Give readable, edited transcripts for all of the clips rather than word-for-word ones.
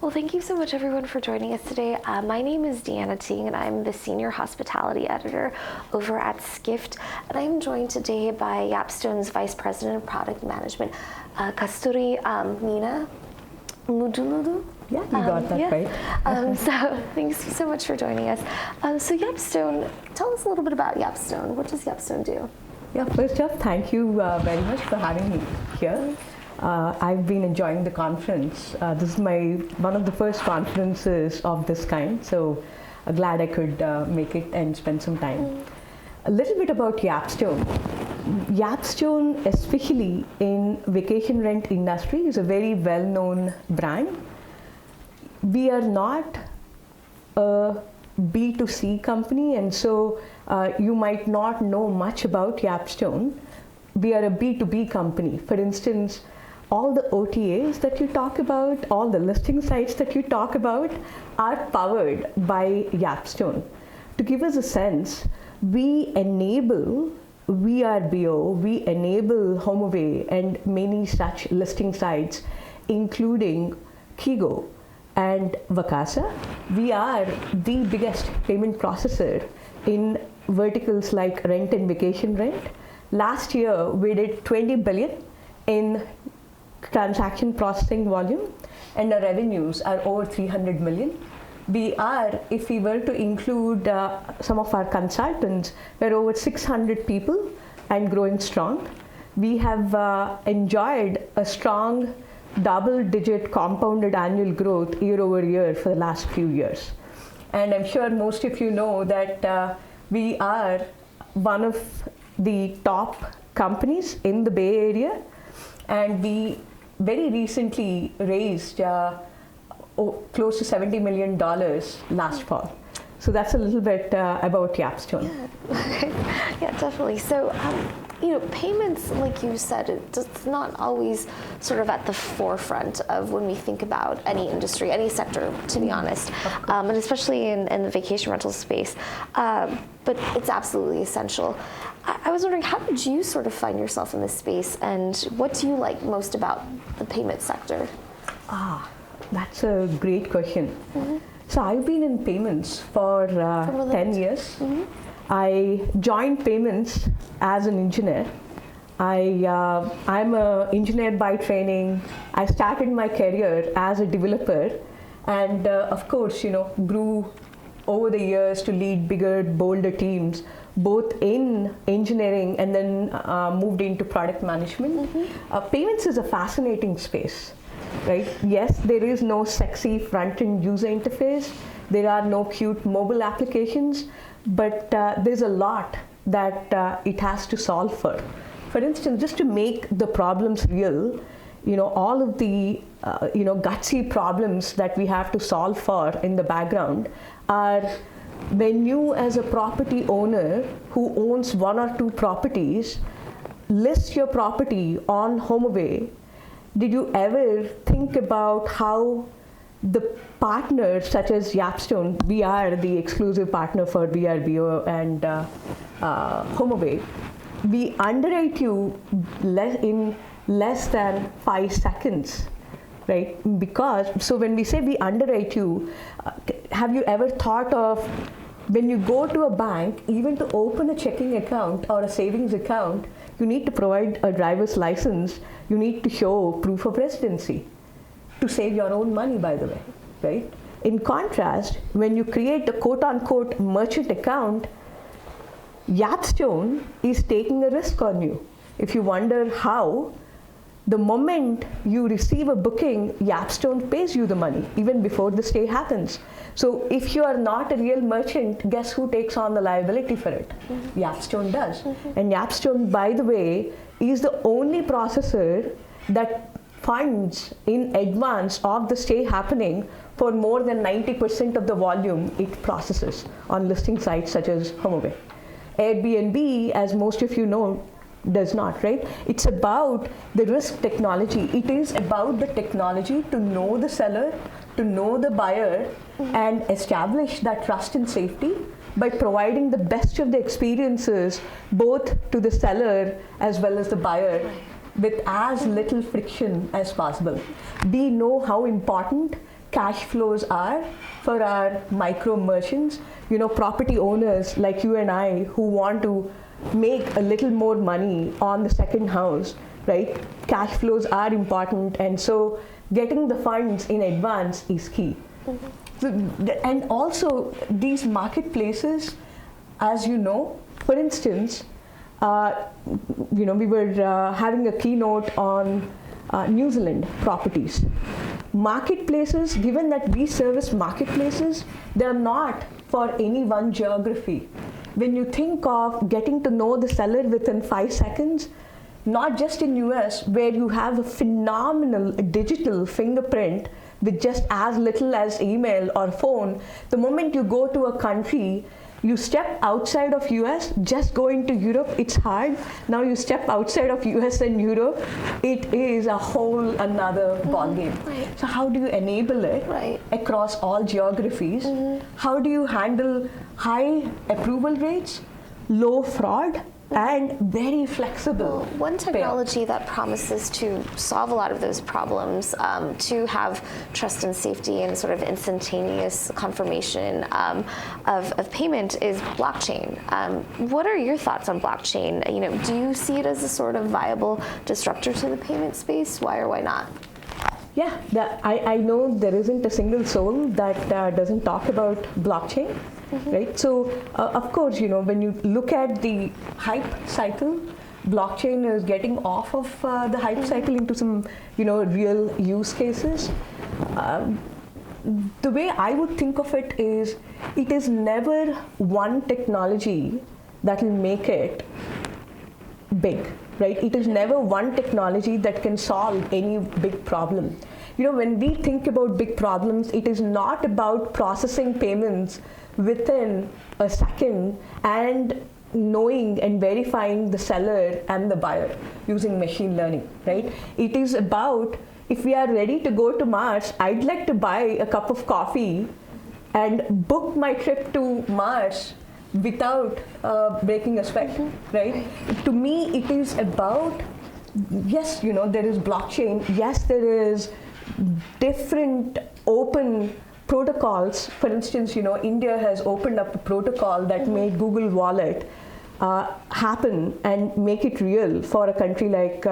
Well, thank you so much, everyone, for joining us today. My name is Deanna Ting, and I'm the Senior Hospitality Editor over at Skift. And I'm joined today by Yapstone's Vice President of Product Management, Kasturi Meena Muduludu. Yeah, you got that right. So thanks so much for joining us. So Yapstone, tell us a little bit about Yapstone. What does Yapstone do? Yeah, first off, thank you very much for having me here. I've been enjoying the conference. This is one of the first conferences of this kind, so glad I could make it and spend some time. A little bit about Yapstone. Yapstone, especially in vacation rent industry, is a very well-known brand. We are not a B2C company, and so you might not know much about Yapstone. We are a B2B company. For instance, all the OTAs that you talk about, all the listing sites that you talk about are powered by Yapstone. To give us a sense, we enable VRBO, we enable HomeAway and many such listing sites, including Kigo and Vacasa. We are the biggest payment processor in verticals like rent and vacation rent. Last year, we did 20 billion in transaction processing volume, and our revenues are over 300 million. We are, if we were to include some of our consultants, we're over 600 people and growing strong. We have enjoyed a strong double-digit compounded annual growth year over year for the last few years. And I'm sure most of you know that we are one of the top companies in the Bay Area, and we very recently raised close to $70 million last fall. So that's a little bit about Yapstone. Yeah, yeah, definitely. So, payments, like you said, it's not always sort of at the forefront of when we think about any industry, any sector, to be honest, and especially in the vacation rental space. But it's absolutely essential. I was wondering, how did you sort of find yourself in this space, and what do you like most about the payment sector? That's a great question. Mm-hmm. So I've been in payments for 10 years. Mm-hmm. I joined payments as an engineer. I'm an engineer by training. I started my career as a developer, and of course, grew over the years to lead bigger, bolder teams, both in engineering and then moved into product management. Mm-hmm. Payments is a fascinating space, right? Yes, there is no sexy front-end user interface. There are no cute mobile applications, but there's a lot that it has to solve for. For instance, just to make the problems real, all of the gutsy problems that we have to solve for in the background are when you, as a property owner who owns one or two properties, list your property on HomeAway. Did you ever think about how the partners such as Yapstone, we are the exclusive partner for VRBO and HomeAway, we underwrite you in less than 5 seconds, right? So when we say we underwrite you, have you ever thought of when you go to a bank, even to open a checking account or a savings account, you need to provide a driver's license, you need to show proof of residency to save your own money, by the way, right? In contrast, when you create a quote-unquote merchant account, Yapstone is taking a risk on you. If you wonder how, the moment you receive a booking, Yapstone pays you the money, even before the stay happens. So if you are not a real merchant, guess who takes on the liability for it? Mm-hmm. Yapstone does. Mm-hmm. And Yapstone, by the way, is the only processor that funds in advance of the stay happening for more than 90% of the volume it processes on listing sites such as HomeAway. Airbnb, as most of you know, does not, right? It's about the risk technology. It is about the technology to know the seller, to know the buyer, and establish that trust and safety by providing the best of the experiences both to the seller as well as the buyer with as little friction as possible. We know how important cash flows are for our micro merchants, property owners like you and I who want to make a little more money on the second house, right? Cash flows are important, and so getting the funds in advance is key. And also these marketplaces, as you know, for instance, we were having a keynote on New Zealand properties. Marketplaces, given that we service marketplaces, they are not for any one geography. When you think of getting to know the seller within 5 seconds, not just in US where you have a phenomenal digital fingerprint with just as little as email or phone, the moment you go to a country, you step outside of US, just going to Europe, it's hard. Now you step outside of US and Europe, it is a whole another ballgame. Right. So how do you enable it across all geographies? How do you handle high approval rates, low fraud, and very flexible? Well, one technology that promises to solve a lot of those problems, to have trust and safety and sort of instantaneous confirmation of payment is blockchain. What are your thoughts on blockchain? Do you see it as a sort of viable disruptor to the payment space? Why or why not? Yeah, I know there isn't a single soul that doesn't talk about blockchain. Right? So, of course, when you look at the hype cycle, blockchain is getting off of the hype cycle into some, real use cases. The way I would think of it is never one technology that will make it big, right? It is never one technology that can solve any big problem. When we think about big problems, it is not about processing payments within a second and knowing and verifying the seller and the buyer using machine learning, right? It is about, if we are ready to go to Mars, I'd like to buy a cup of coffee and book my trip to Mars without breaking a sweat, right? To me, it is about, yes, there is blockchain, yes, there is different open protocols. For instance, India has opened up a protocol that made Google Wallet happen and make it real for a country like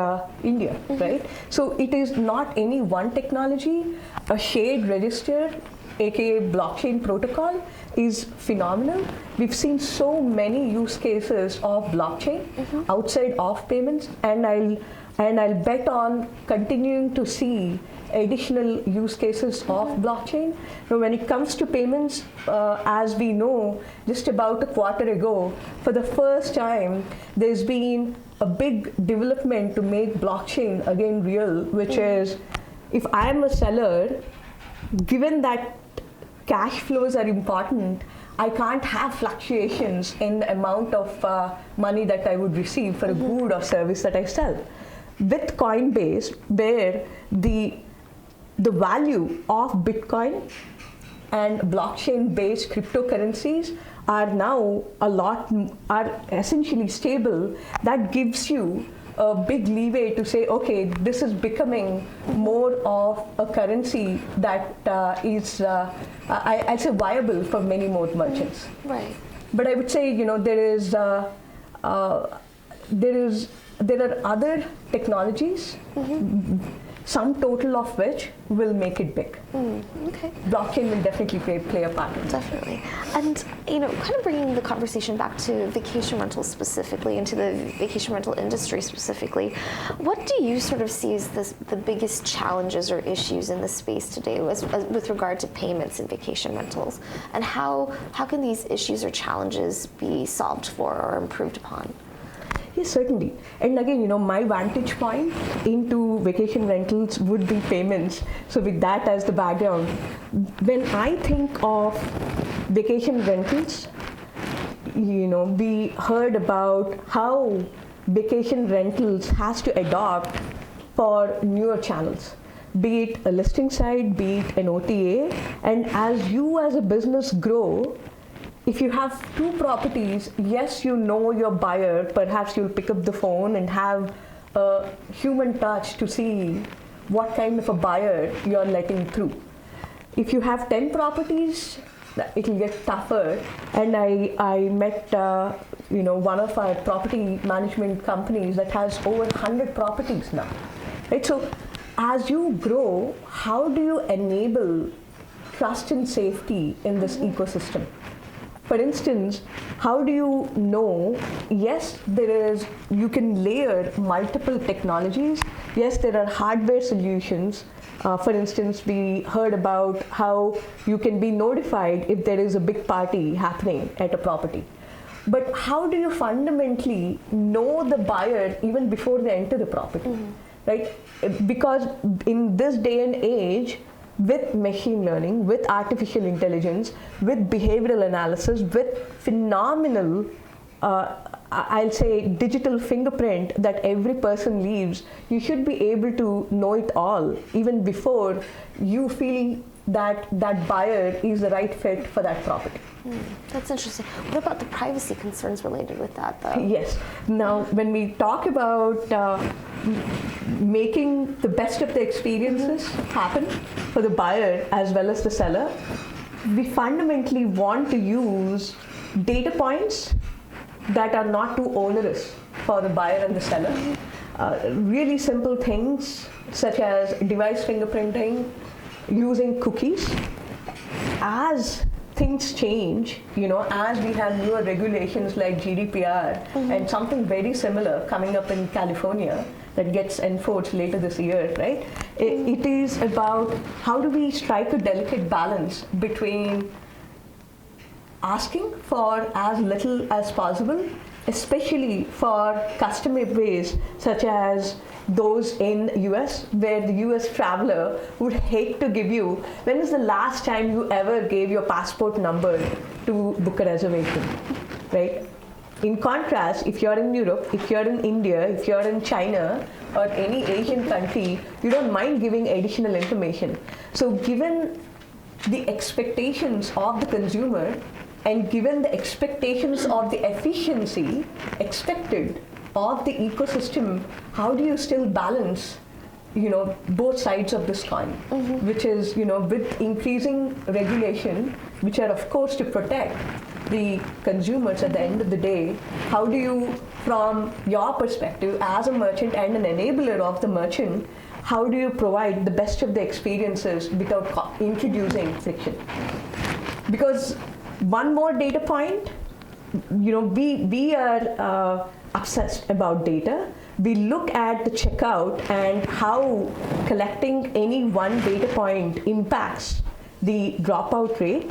India, right? So it is not any one technology. A shared register, aka blockchain protocol, is phenomenal. We've seen so many use cases of blockchain outside of payments, and I'll bet on continuing to see additional use cases of blockchain. Now, when it comes to payments, as we know, just about a quarter ago, for the first time, there's been a big development to make blockchain again real, which is, if I'm a seller, given that cash flows are important, I can't have fluctuations in the amount of money that I would receive for a good or service that I sell. With Coinbase, where the value of Bitcoin and blockchain-based cryptocurrencies are now are essentially stable, that gives you a big leeway to say, okay, this is becoming more of a currency that is, I'd say, viable for many more merchants. Right. But I would say, there are other technologies, sum total of which will make it big. Okay. Blockchain will definitely play a part in that. Definitely. And, kind of bringing the conversation back to vacation rentals specifically, and to the vacation rental industry specifically, what do you sort of see as the biggest challenges or issues in the space today with regard to payments and vacation rentals? And how can these issues or challenges be solved for or improved upon? Yes, certainly. And again, my vantage point into vacation rentals would be payments. So with that as the background, when I think of vacation rentals, we heard about how vacation rentals has to adopt for newer channels, be it a listing site, be it an OTA. And as you as a business grow, if you have two properties, yes, your buyer, perhaps you'll pick up the phone and have a human touch to see what kind of a buyer you're letting through. If you have 10 properties, it will get tougher. And I met one of our property management companies that has over 100 properties now. Right? So as you grow, how do you enable trust and safety in this ecosystem? For instance, how do you know, yes, you can layer multiple technologies. Yes, there are hardware solutions. For instance, we heard about how you can be notified if there is a big party happening at a property. But how do you fundamentally know the buyer even before they enter the property, right? Because in this day and age, with machine learning, with artificial intelligence, with behavioral analysis, with phenomenal, I'll say, digital fingerprint that every person leaves, you should be able to know it all even before you feel that that buyer is the right fit for that property. That's interesting. What about the privacy concerns related with that, though? Yes. Now, when we talk about making the best of the experiences happen for the buyer as well as the seller, we fundamentally want to use data points that are not too onerous for the buyer and the seller. Really simple things such as device fingerprinting, using cookies. As things change, as we have newer regulations like GDPR and something very similar coming up in California that gets enforced later this year, right? It is about how do we strike a delicate balance between asking for as little as possible, especially for customer base such as those in US, where the US traveler would hate to give you, when is the last time you ever gave your passport number to book a reservation, right? In contrast, if you're in Europe, if you're in India, if you're in China or any Asian country, you don't mind giving additional information. So given the expectations of the consumer and given the expectations of the efficiency expected of the ecosystem, how do you still balance, both sides of this coin, which is, with increasing regulation, which are of course to protect the consumers at the end of the day, how do you, from your perspective as a merchant and an enabler of the merchant, how do you provide the best of the experiences without introducing friction? Because one more data point, we are obsessed about data. We look at the checkout and how collecting any one data point impacts the dropout rate.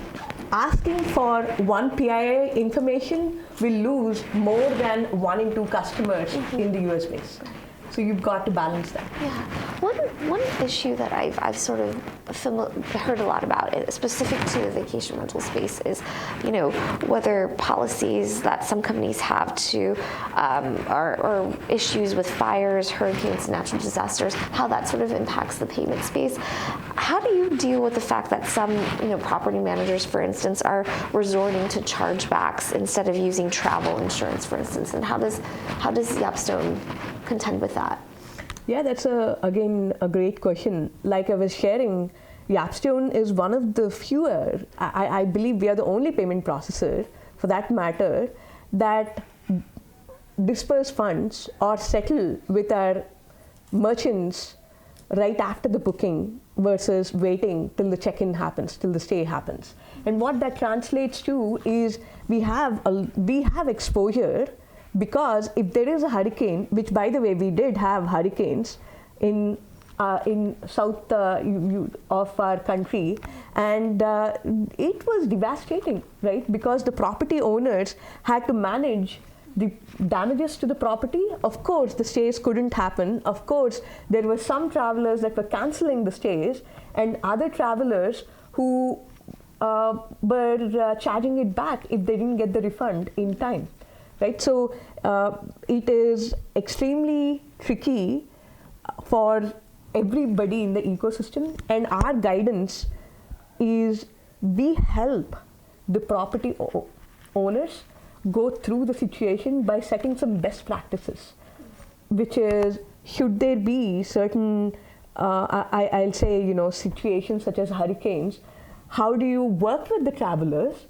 Asking for one PII information will lose more than 1 in 2 customers in the US base. So you've got to balance that. Yeah. One issue that I've sort of heard a lot about, specific to the vacation rental space, is, whether policies that some companies have to, or issues with fires, hurricanes, natural disasters, how that sort of impacts the payment space. How do you deal with the fact that some, property managers, for instance, are resorting to chargebacks instead of using travel insurance, for instance? And how does Yapstone contend with that? Yeah, that's again a great question. Like I was sharing, Yapstone is one of the fewer, I believe we are the only payment processor, for that matter, that disperse funds or settle with our merchants right after the booking versus waiting till the check-in happens, till the stay happens. And what that translates to is we have exposure, because if there is a hurricane, which by the way we did have hurricanes in south of our country, and it was devastating, right? Because the property owners had to manage the damages to the property. Of course, the stays couldn't happen. Of course, there were some travelers that were canceling the stays, and other travelers who were charging it back if they didn't get the refund in time. Right? So it is extremely tricky for everybody in the ecosystem, and our guidance is we help the property owners go through the situation by setting some best practices, which is, should there be certain I'll say, situations such as hurricanes, how do you work with the travelers,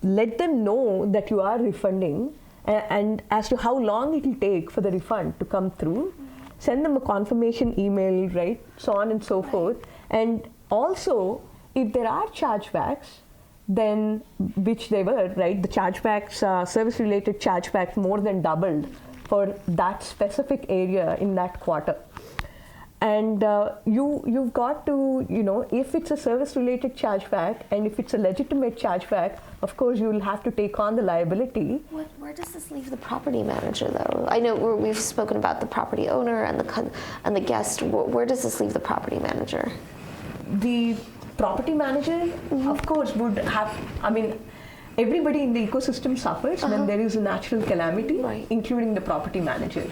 let them know that you are refunding, and as to how long it will take for the refund to come through, send them a confirmation email, right, so on and so forth. And also, if there are chargebacks, then, which they were, right, the chargebacks, service-related chargebacks more than doubled for that specific area in that quarter. And you've got to, if it's a service-related chargeback and if it's a legitimate chargeback, of course you'll have to take on the liability. Where does this leave the property manager, though? I know we've spoken about the property owner and the guest. Where does this leave the property manager? The property manager, of course, would have. I mean, everybody in the ecosystem suffers when there is a natural calamity, right, including the property manager.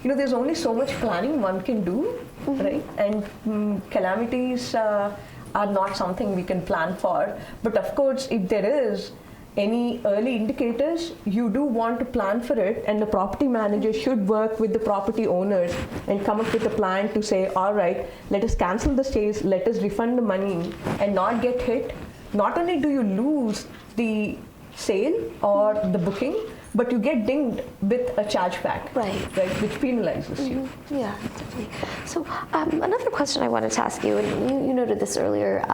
There's only so much planning one can do, right? And calamities are not something we can plan for. But of course, if there is any early indicators, you do want to plan for it, and the property manager should work with the property owners and come up with a plan to say, all right, let us cancel the stays, let us refund the money and not get hit. Not only do you lose the sale or the booking, but you get dinged with a chargeback, right, which penalizes you. Yeah, definitely. So another question I wanted to ask you, and you noted this earlier,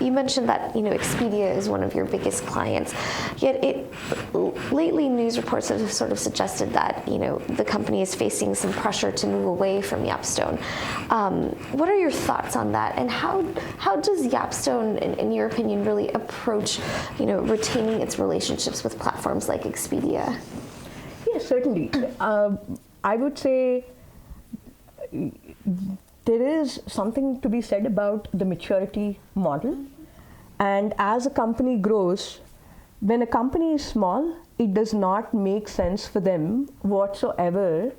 you mentioned that Expedia is one of your biggest clients, yet lately news reports have sort of suggested that the company is facing some pressure to move away from Yapstone. What are your thoughts on that, and how does Yapstone, in your opinion, really approach retaining its relationships with platforms like Expedia? Yes, certainly. I would say there is something to be said about the maturity model. And as a company grows, when a company is small, it does not make sense for them whatsoever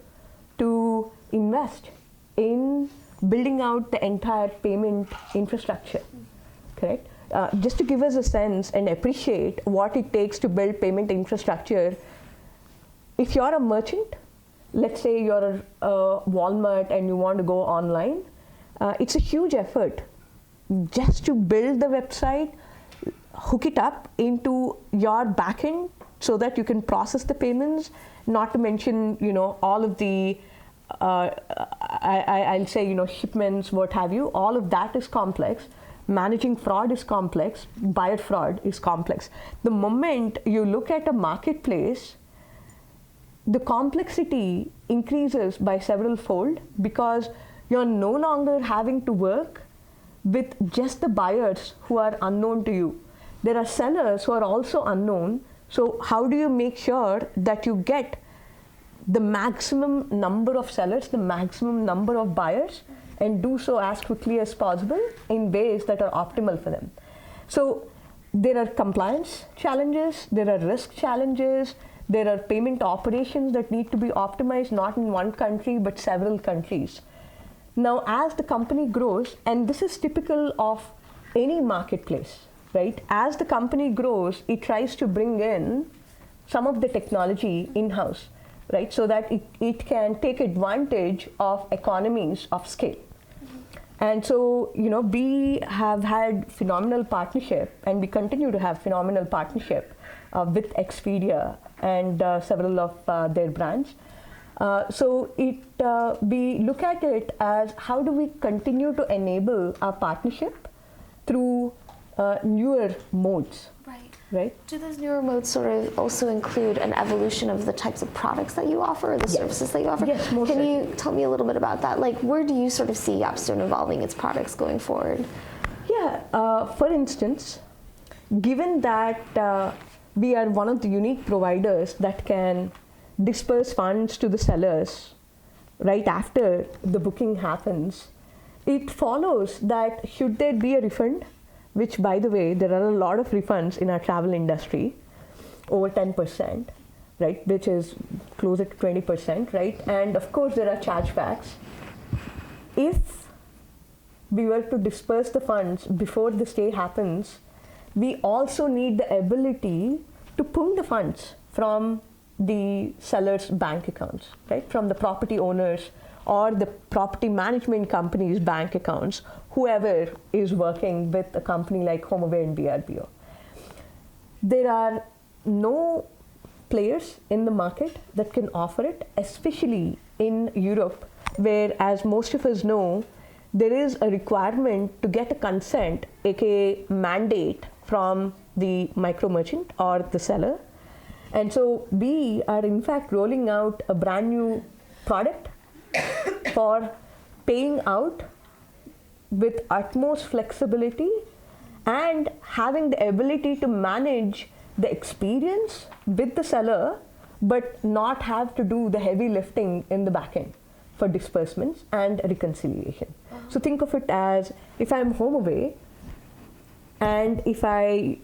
to invest in building out the entire payment infrastructure, correct? Just to give us a sense and appreciate what it takes to build payment infrastructure, if you're a merchant, let's say you're a Walmart and you want to go online, it's a huge effort just to build the website, hook it up into your backend so that you can process the payments, not to mention, all of the, I'll say, shipments, what have you, all of that is complex. Managing fraud is complex, buyer fraud is complex. The moment you look at a marketplace, the complexity increases by several fold because you're no longer having to work with just the buyers who are unknown to you. There are sellers who are also unknown. So how do you make sure that you get the maximum number of sellers, the maximum number of buyers, and do so as quickly as possible in ways that are optimal for them? So there are compliance challenges, there are risk challenges, there are payment operations that need to be optimized, not in one country, but several countries. Now, as the company grows, and this is typical of any marketplace, right? As the company grows, it tries to bring in some of the technology in-house, right? So that it can take advantage of economies of scale. And so, we have had phenomenal partnership, and we continue to have phenomenal partnership with Expedia and several of their brands. So we look at it as how do we continue to enable our partnership through newer modes. Right. Do those newer modes sort of also include an evolution of the types of products that you offer or the services that you offer? Yes, most Can you tell me a little bit about that? Like, where do you sort of see Yapstone evolving its products going forward? Yeah, for instance, given that we are one of the unique providers that can disperse funds to the sellers right after the booking happens, it follows that should there be a refund, which, by the way, there are a lot of refunds in our travel industry, over 10%, right, which is closer to 20%, right? And of course, there are chargebacks. If we were to disperse the funds before the stay happens, we also need the ability to pull the funds from the seller's bank accounts, right, from the property owners or the property management company's bank accounts, whoever is working with a company like HomeAway and BRBO. There are no players in the market that can offer it, especially in Europe, where, as most of us know, there is a requirement to get a consent, aka mandate, from the micro merchant or the seller. And so we are in fact rolling out a brand new product for paying out with utmost flexibility and having the ability to manage the experience with the seller, but not have to do the heavy lifting in the back end for disbursements and reconciliation. So think of it as, if I'm HomeAway and if I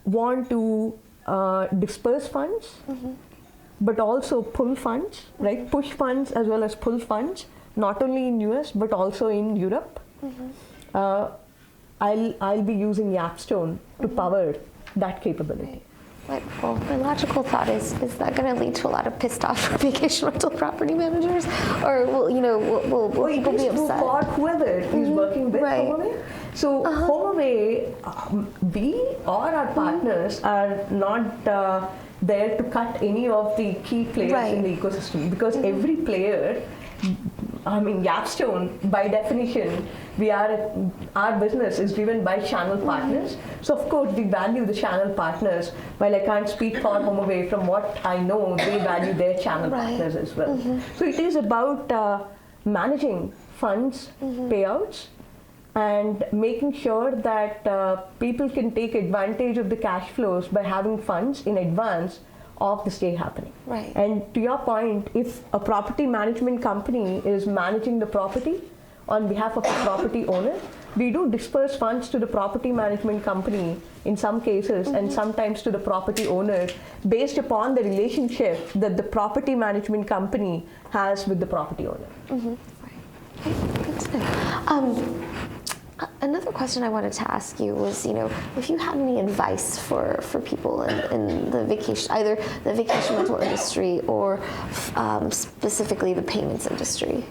want to disperse funds, but also pull funds, right? Push funds as well as pull funds, not only in US but also in Europe. I'll be using Yapstone to power that capability. Right. Well, my logical thought is that going to lead to a lot of pissed off vacation rental property managers, or will people be upset? For whoever is working with HomeAway. So HomeAway, we or our partners are not there to cut any of the key players in the ecosystem, because every player, I mean, Yapstone, by definition, our business is driven by channel partners. So of course we value the channel partners. While I can't speak for HomeAway, from what I know, they value their channel partners as well. So it is about managing funds, payouts, and making sure that people can take advantage of the cash flows by having funds in advance of the stay happening. Right. And to your point, if a property management company is managing the property on behalf of the property owner, we do disperse funds to the property management company in some cases, and sometimes to the property owner, based upon the relationship that the property management company has with the property owner. Right. Good to know. Another question I wanted to ask you was, if you had any advice for people in the vacation, either the vacation rental industry or specifically the payments industry.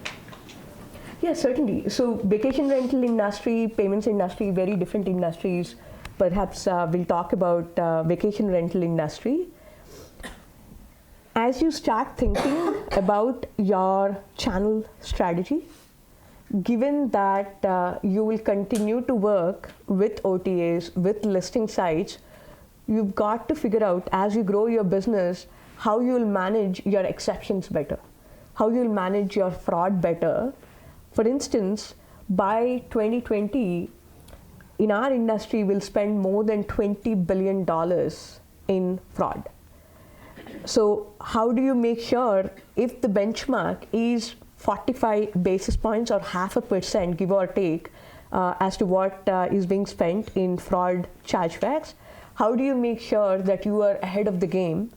Yes, certainly. So vacation rental industry, payments industry, very different industries. Perhaps we'll talk about vacation rental industry. As you start thinking about your channel strategy, given that you will continue to work with OTAs, with listing sites, you've got to figure out, as you grow your business, how you'll manage your exceptions better, how you'll manage your fraud better. For instance, by 2020, in our industry, we'll spend more than $20 billion in fraud. So how do you make sure, if the benchmark is 45 basis points or 0.5%, give or take, as to what is being spent in fraud chargebacks, how do you make sure that you are ahead of the game?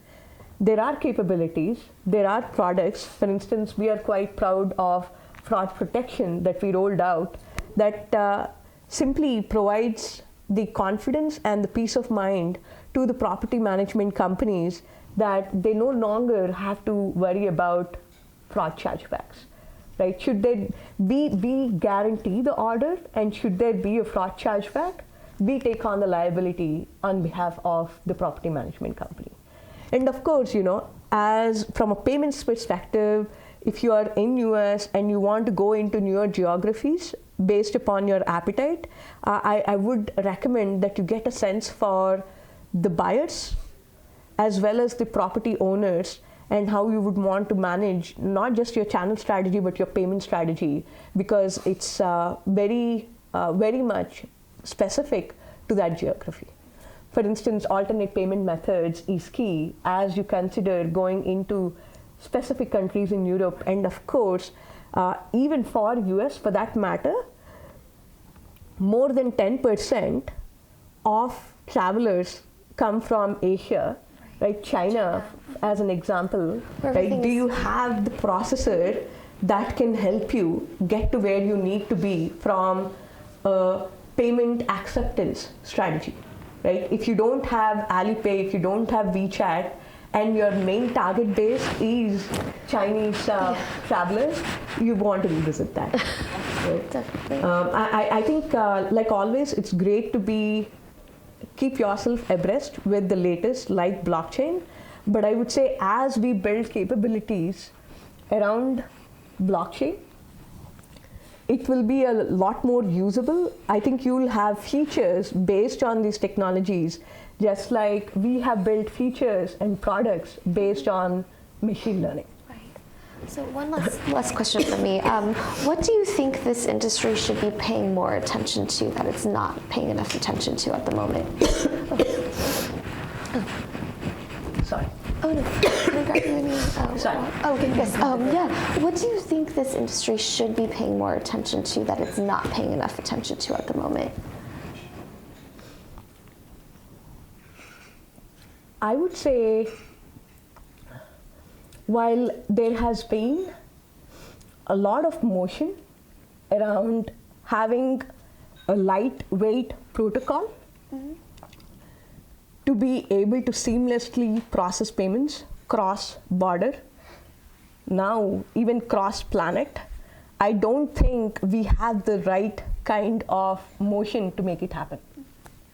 There are capabilities, there are products. For instance, we are quite proud of fraud protection that we rolled out that simply provides the confidence and the peace of mind to the property management companies that they no longer have to worry about fraud chargebacks. Right? Should there we guarantee the order, and should there be a fraud chargeback, we take on the liability on behalf of the property management company. And of course, as from a payments perspective, if you are in US and you want to go into newer geographies based upon your appetite, I would recommend that you get a sense for the buyers as well as the property owners, and how you would want to manage not just your channel strategy but your payment strategy, because it's very much specific to that geography. For instance, alternate payment methods is key as you consider going into specific countries in Europe, and of course, even for US for that matter, more than 10% of travelers come from Asia, right? China, as an example, right? Do you have the processor that can help you get to where you need to be from a payment acceptance strategy, right? If you don't have Alipay, if you don't have WeChat, and your main target base is Chinese travelers, you want to revisit that. Definitely. I think, like always, it's great to keep yourself abreast with the latest, like blockchain. But I would say, as we build capabilities around blockchain, it will be a lot more usable. I think you'll have features based on these technologies, just like we have built features and products based on machine learning. Right. So one last question for me. What do you think this industry should be paying more attention to that it's not paying enough attention to at the moment? Sorry. Oh no, can I grab you any? Sorry. Oh, okay, yes. Yeah. What do you think this industry should be paying more attention to that it's not paying enough attention to at the moment? I would say, while there has been a lot of motion around having a lightweight protocol to be able to seamlessly process payments cross-border, now even cross-planet, I don't think we have the right kind of motion to make it happen.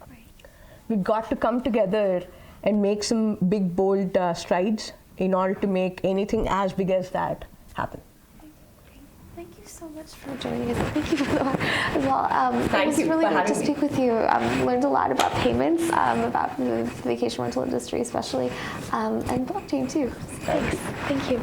Right. We've got to come together and make some big, bold strides in order to make anything as big as that happen. Thank you so much for joining us. Thank you as well. Thank it was you really for great to having me. speak with you. Learned a lot about payments, about the vacation rental industry especially, and blockchain too. Thanks. Thank you.